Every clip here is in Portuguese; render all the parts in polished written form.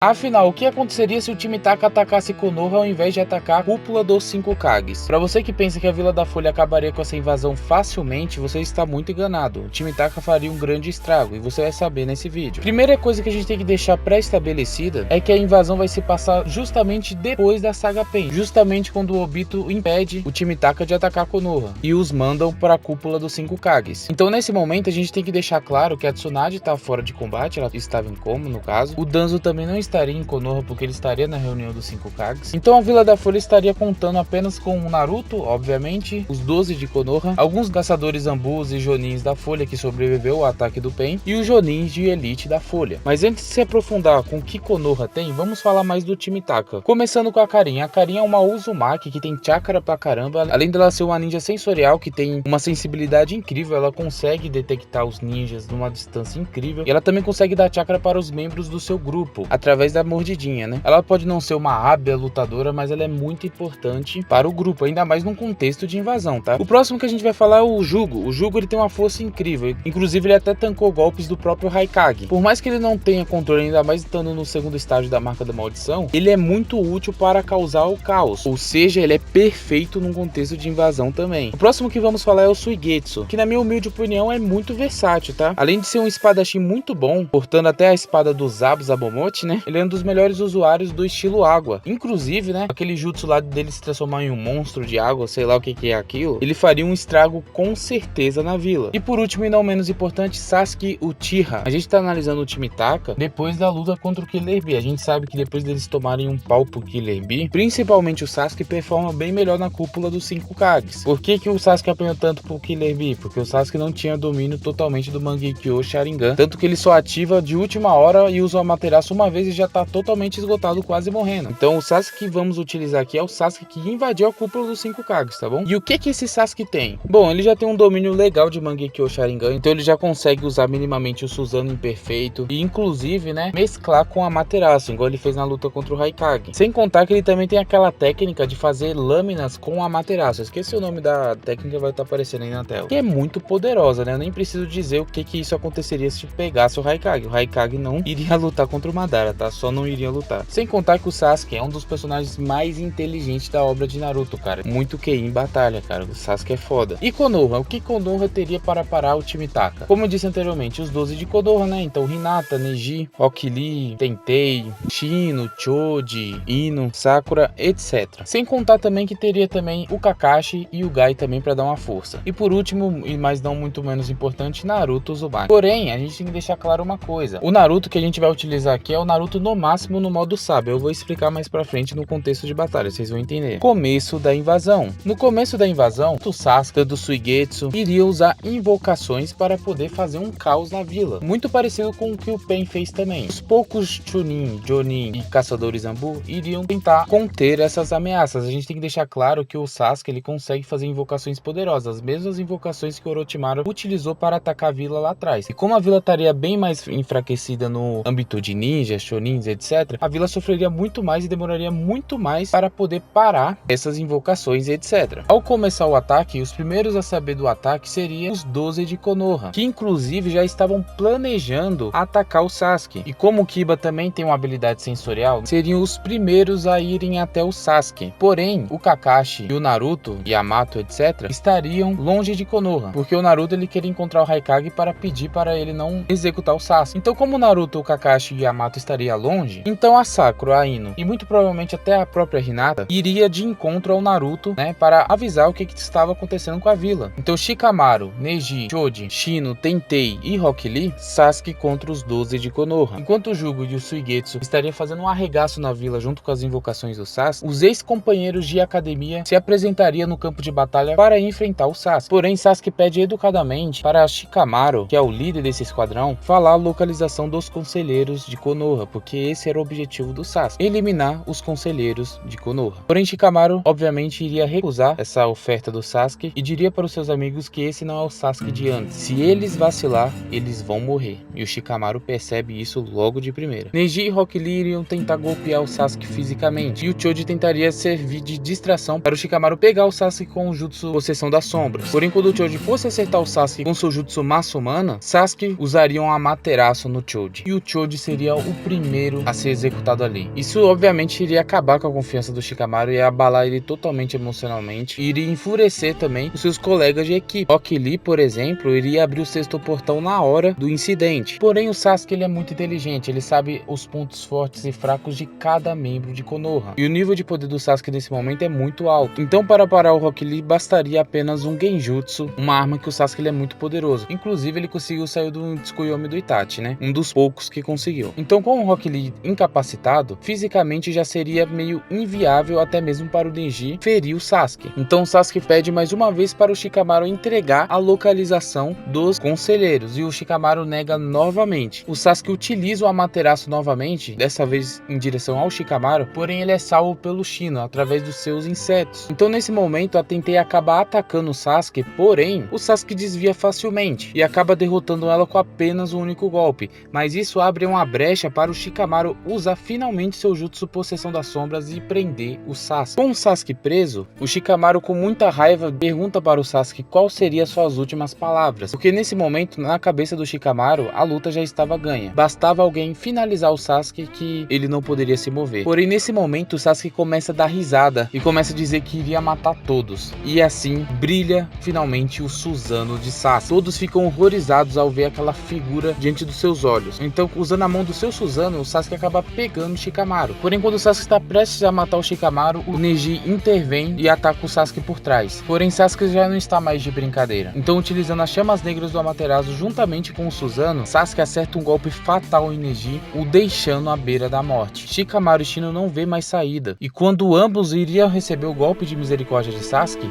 Afinal, o que aconteceria se o time Taka atacasse Konoha ao invés de atacar a cúpula dos 5 Kages? Pra você que pensa que a Vila da Folha acabaria com essa invasão facilmente, você está muito enganado. O time Taka faria um grande estrago e você vai saber nesse vídeo. Primeira coisa que a gente tem que deixar pré-estabelecida é que a invasão vai se passar justamente depois da saga Pain, justamente quando o Obito impede o time Taka de atacar Konoha e os mandam para a cúpula dos 5 Kages. Então nesse momento a gente tem que deixar claro que a Tsunade está fora de combate, ela estava em coma no caso. O Danzo também não estaria em Konoha porque ele estaria na reunião dos 5 Kages. Então a Vila da Folha estaria contando apenas com o Naruto, obviamente, os 12 de Konoha, alguns caçadores Zambus e Jonins da Folha que sobreviveu ao ataque do Pain e os Jonins de elite da Folha. Mas antes de se aprofundar com o que Konoha tem, vamos falar mais do time Taka. Começando com a Karin. A Karin é uma Uzumaki que tem chakra pra caramba, além dela ser uma ninja sensorial que tem uma sensibilidade incrível, ela consegue detectar os ninjas numa distância incrível e ela também consegue dar chakra para os membros do seu grupo, através da mordidinha, né? Ela pode não ser uma hábil lutadora, mas ela é muito importante para o grupo, ainda mais num contexto de invasão, tá? O próximo que a gente vai falar é o Jugo. O Jugo ele tem uma força incrível, inclusive ele até tancou golpes do próprio Raikage. Por mais que ele não tenha controle, ainda mais estando no segundo estágio da marca da maldição, ele é muito útil para causar o caos, ou seja, ele é perfeito num contexto de invasão também. O próximo que vamos falar é o Suigetsu, que na minha humilde opinião é muito versátil, tá? Além de ser um espadachim muito bom, portando até a espada do Zabu Zabomote, né? Ele é um dos melhores usuários do estilo água. Inclusive, né? Aquele jutsu lá dele se transformar em um monstro de água, sei lá o que é aquilo, ele faria um estrago com certeza na vila. E por último e não menos importante, Sasuke Uchiha. A gente tá analisando o time Taka depois da luta contra o Killer Bee. A gente sabe que depois deles tomarem um pau pro Killer Bee, principalmente o Sasuke performa bem melhor na cúpula dos 5 Kages. Por que o Sasuke apanhou tanto pro Killer Bee? Porque o Sasuke não tinha domínio totalmente do Mangekyo Sharingan, tanto que ele só ativa de última hora e usa o Amaterasu uma vez e já tá totalmente esgotado, quase morrendo. Então o Sasuke que vamos utilizar aqui é o Sasuke que invadiu a cúpula dos 5 Kages, tá bom? E o que esse Sasuke tem? Bom, ele já tem um domínio legal de Mangekyo Sharingan, então ele já consegue usar minimamente o Susanoo imperfeito e inclusive, né, mesclar com a Amaterasu, igual ele fez na luta contra o Raikage. Sem contar que ele também tem aquela técnica de fazer lâminas com a Amaterasu. Esqueci o nome da técnica, vai estar aparecendo aí na tela. Que é muito poderosa, né? Eu nem preciso dizer o que isso aconteceria se pegasse o Raikage. O Raikage não iria lutar contra o Madara, tá? Só não iria lutar. Sem contar que o Sasuke é um dos personagens mais inteligentes da obra de Naruto, cara. Muito QI em batalha, cara. O Sasuke é foda. E Konoha? O que Konoha teria para parar o time Taka? Como eu disse anteriormente, os 12 de Konoha, né? Então Hinata, Neji, Rock Lee, Tentei, Shino, Choji, Ino, Sakura, etc. Sem contar também que teria também o Kakashi e o Gai também para dar uma força. E por último, e mais não muito menos importante, Naruto Uzumaki. Porém, a gente tem que deixar claro uma coisa. O Naruto que a gente vai utilizar aqui é o Naruto no máximo no modo sábio. Eu vou explicar mais pra frente no contexto de batalha, vocês vão entender. Começo da invasão. No começo da invasão, o Sasuke do Suigetsu iria usar invocações para poder fazer um caos na vila. Muito parecido com o que o Pain fez também. Os poucos Chunin, Jonin e caçadores Zambu iriam tentar conter essas ameaças. A gente tem que deixar claro que o Sasuke ele consegue fazer invocações poderosas, as mesmas invocações que o Orochimaru utilizou para atacar a vila lá atrás. E como a vila estaria bem mais enfraquecida no âmbito de ninjas, shonins, etc., a vila sofreria muito mais e demoraria muito mais para poder parar essas invocações, etc. Ao começar o ataque, os primeiros a saber do ataque seriam os 12 de Konoha, que inclusive já estavam planejando atacar o Sasuke. E como o Kiba também tem uma habilidade sensorial, seriam os primeiros a irem até o Sasuke. Porém, o Kakashi e o Naruto, Yamato, etc., estariam longe de Konoha, porque o Naruto ele queria encontrar o Raikage para pedir para ele não executar o Sasuke. Então, como o Naruto, o Kakashi e Yamato estaria longe, então a Sakura, a Ino e muito provavelmente até a própria Hinata iria de encontro ao Naruto, né, para avisar o que estava acontecendo com a vila. Então Shikamaru, Neji, Choji, Shino, Tentei e Rock Lee, Sasuke contra os 12 de Konoha. Enquanto o Jugo e o Suigetsu estaria fazendo um arregaço na vila junto com as invocações do Sasuke, os ex-companheiros de academia se apresentariam no campo de batalha para enfrentar o Sasuke. Porém, Sasuke pede educadamente para Shikamaru, que é o líder desse esquadrão, falar a localização dos conselheiros de Konoha, porque esse era o objetivo do Sasuke, eliminar os conselheiros de Konoha. Porém, Shikamaru obviamente iria recusar essa oferta do Sasuke e diria para os seus amigos que esse não é o Sasuke de antes. Se eles vacilar, eles vão morrer. E o Shikamaru percebe isso logo de primeira. Neji e Rock Lee iriam tentar golpear o Sasuke fisicamente, e o Choji tentaria servir de distração para o Shikamaru pegar o Sasuke com o jutsu Possessão das Sombras. Porém, quando o Choji fosse acertar o Sasuke com seu jutsu Massa Humana, Sasuke usaria um Amaterasu no Choji, e o Choji seria o primeiro primeiro a ser executado ali. Isso obviamente iria acabar com a confiança do Shikamaru e abalar ele totalmente emocionalmente, e iria enfurecer também os seus colegas de equipe. Rock Lee, por exemplo, iria abrir o sexto portão na hora do incidente. Porém, o Sasuke ele é muito inteligente, ele sabe os pontos fortes e fracos de cada membro de Konoha. E o nível de poder do Sasuke nesse momento é muito alto. Então, para parar o Rock Lee, bastaria apenas um Genjutsu, uma arma que o Sasuke ele é muito poderoso. Inclusive, ele conseguiu sair do Tsukuyomi do Itachi, né? Um dos poucos que conseguiu. Então, com o Rock Lee incapacitado, fisicamente já seria meio inviável até mesmo para o Denji ferir o Sasuke. Então, o Sasuke pede mais uma vez para o Shikamaru entregar a localização dos conselheiros, e o Shikamaru nega novamente. O Sasuke utiliza o Amaterasu novamente, dessa vez em direção ao Shikamaru, porém ele é salvo pelo Shino através dos seus insetos. Então, nesse momento, a Tentei acaba atacando o Sasuke, porém o Sasuke desvia facilmente e acaba derrotando ela com apenas um único golpe, mas isso abre uma brecha para o Shikamaru usar finalmente seu jutsu Possessão das Sombras e prender o Sasuke. Com o Sasuke preso, o Shikamaru com muita raiva pergunta para o Sasuke qual seriam suas últimas palavras, porque nesse momento, na cabeça do Shikamaru, a luta já estava ganha. Bastava alguém finalizar o Sasuke que ele não poderia se mover. Porém, nesse momento, o Sasuke começa a dar risada e começa a dizer que iria matar todos. E assim, brilha finalmente o Susanoo de Sasuke. Todos ficam horrorizados ao ver aquela figura diante dos seus olhos. Então, usando a mão do seu Susanoo, o Sasuke acaba pegando o Shikamaru. Porém, quando o Sasuke está prestes a matar o Shikamaru, o Neji intervém e ataca o Sasuke por trás. Porém, Sasuke já não está mais de brincadeira. Então, utilizando as chamas negras do Amaterasu juntamente com o Susanoo, Sasuke acerta um golpe fatal em Neji, o deixando à beira da morte. Shikamaru e Shino não vê mais saída. E quando ambos iriam receber o golpe de misericórdia de Sasuke,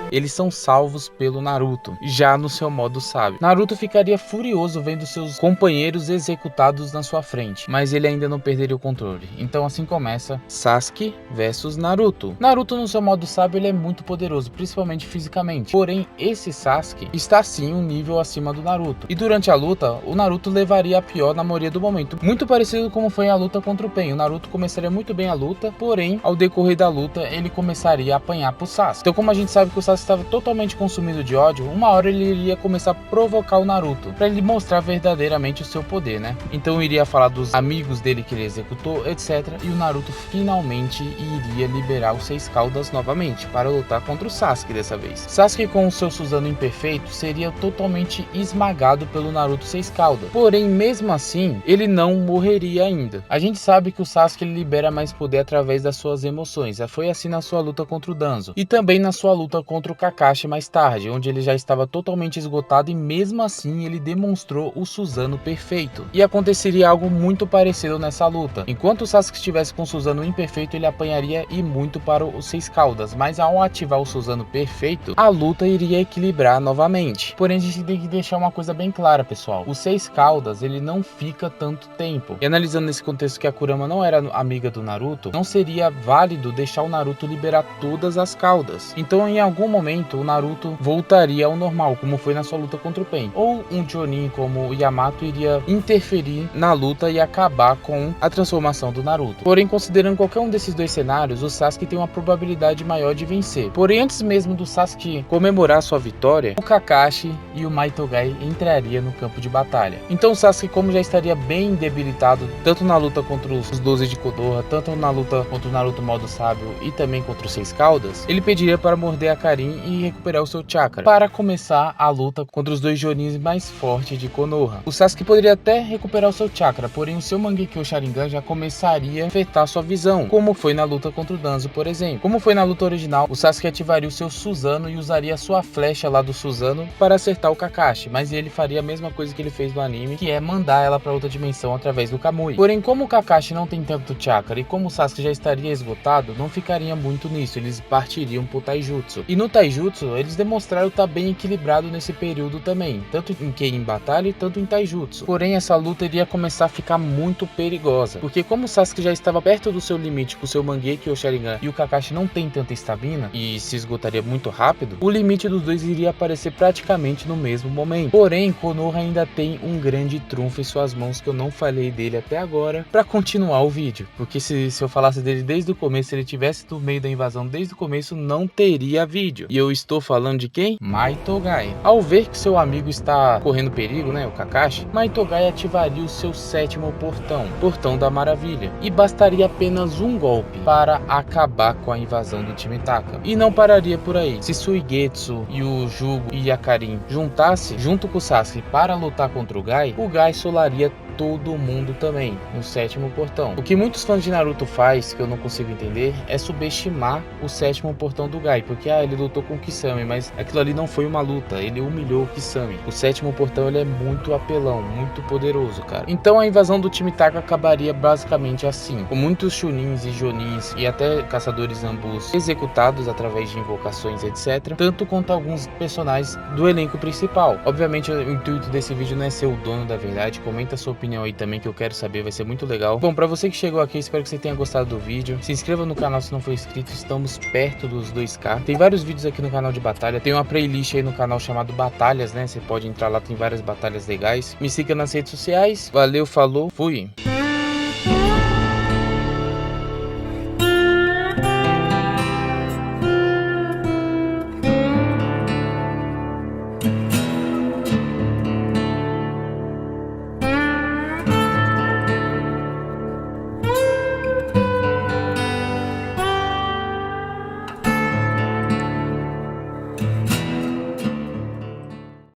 eles são salvos pelo Naruto, já no seu modo sábio. Naruto ficaria furioso vendo seus companheiros executados na sua frente, mas ele ainda não perderia o controle. Então assim começa Sasuke versus Naruto. Naruto no seu modo sábio ele é muito poderoso, principalmente fisicamente. Porém, esse Sasuke está sim um nível acima do Naruto. E durante a luta, o Naruto levaria a pior na maioria do momento. Muito parecido como foi a luta contra o Pain. O Naruto começaria muito bem a luta, porém, ao decorrer da luta, ele começaria a apanhar pro Sasuke. Então como a gente sabe que o Sasuke estava totalmente consumido de ódio, uma hora ele iria começar a provocar o Naruto, para ele mostrar verdadeiramente o seu poder, né? Então iria falar dos amigos dele que ele executou, etc. E o Naruto finalmente iria liberar os 6 caudas novamente, para lutar contra o Sasuke dessa vez. Sasuke com o seu Susanoo imperfeito seria totalmente esmagado pelo Naruto 6 caudas. Porém, mesmo assim, ele não morreria ainda. A gente sabe que o Sasuke ele libera mais poder através das suas emoções. Foi assim na sua luta contra o Danzo. E também na sua luta contra o Kakashi mais tarde, onde ele já estava totalmente esgotado e mesmo assim ele demonstrou o Susanoo perfeito. E aconteceria algo muito parecido nessa luta. Enquanto o Sasuke estivesse com o Susanoo imperfeito, ele apanharia e muito para os 6 caudas, mas ao ativar o Susanoo perfeito, a luta iria equilibrar novamente. Porém, a gente tem que deixar uma coisa bem clara, pessoal. O 6 caudas, ele não fica tanto tempo. E analisando nesse contexto que a Kurama não era amiga do Naruto, não seria válido deixar o Naruto liberar todas as caudas. Então, em algum momento, o Naruto voltaria ao normal, como foi na sua luta contra o Pain. Ou um Chunin como o Yamato iria interferir na luta e acabar com a transformação do Naruto. Porém, considerando qualquer um desses dois cenários, o Sasuke tem uma probabilidade maior de vencer. Porém, antes mesmo do Sasuke comemorar sua vitória, o Kakashi e o Maitogai entraria no campo de batalha. Então o Sasuke, como já estaria bem debilitado, tanto na luta contra os 12 de Konoha, tanto na luta contra o Naruto modo sábio e também contra os 6 caudas, ele pediria para morder a Karin e recuperar o seu chakra, para começar a luta contra os dois Jonins mais fortes de Konoha. O Sasuke poderia até recuperar o seu chakra, porém o seu Mangekyo Sharingan já começaria a afetar sua visão, como foi na luta contra o Danzo, por exemplo. Como foi na luta original, o Sasuke ativaria o seu Susanoo e usaria a sua flecha lá do Susanoo para acertar o Kakashi, mas ele faria a mesma coisa que ele fez no anime, que é mandar ela para outra dimensão através do Kamui. Porém, como o Kakashi não tem tanto chakra e como o Sasuke já estaria esgotado, não ficaria muito nisso, eles partiriam pro Taijutsu. E no Taijutsu, eles demonstraram estar bem equilibrado nesse período também, tanto em Kei em batalha e tanto em Taijutsu. Porém, essa luta iria começar a ficar muito perigosa, porque como o Sasuke já estava perto do seu limite com o seu Mangekyo Sharingan e o Kakashi não tem tanta estamina e se esgotaria muito rápido, o limite dos dois iria aparecer praticamente no mesmo momento. Porém, Konoha ainda tem um grande trunfo em suas mãos que eu não falei dele até agora para continuar o vídeo, porque se eu falasse dele desde o começo, se ele tivesse no meio da invasão desde o começo, não teria vídeo. E eu estou falando de quem? Maitogai. Ao ver que seu amigo está correndo perigo, né, o Kakashi, Maitogai ativaria o seu 7º portão, Portão da Maravilha, e bastaria apenas um golpe para acabar com a invasão do time Taka. E não pararia por aí. Se Suigetsu e o Jugo e a Karin juntasse junto com o Sasuke para lutar contra o Gai solaria todo mundo também no 7º portão. O que muitos fãs de Naruto faz, que eu não consigo entender, é subestimar o 7º portão do Gai, porque ele lutou com o Kisame, mas aquilo ali não foi uma luta, ele humilhou o Kisame. O 7º portão ele é muito apelão, muito poderoso, cara. Então a invasão do time Taka acabaria basicamente assim, com muitos Chunins e Jonins e até caçadores Zambus executados através de invocações, etc, tanto quanto alguns personagens do elenco principal. Obviamente o intuito desse vídeo não é ser o dono da verdade, comenta a sua opinião aí também que eu quero saber, vai ser muito legal. Bom, pra você que chegou aqui, espero que você tenha gostado do vídeo. Se inscreva no canal se não for inscrito, estamos perto dos 2K. Tem vários vídeos aqui no canal de batalha, tem uma playlist aí no canal chamado Batalhas, né? Você pode entrar lá, tem várias batalhas legais. Me siga nas redes sociais. Valeu, falou, fui!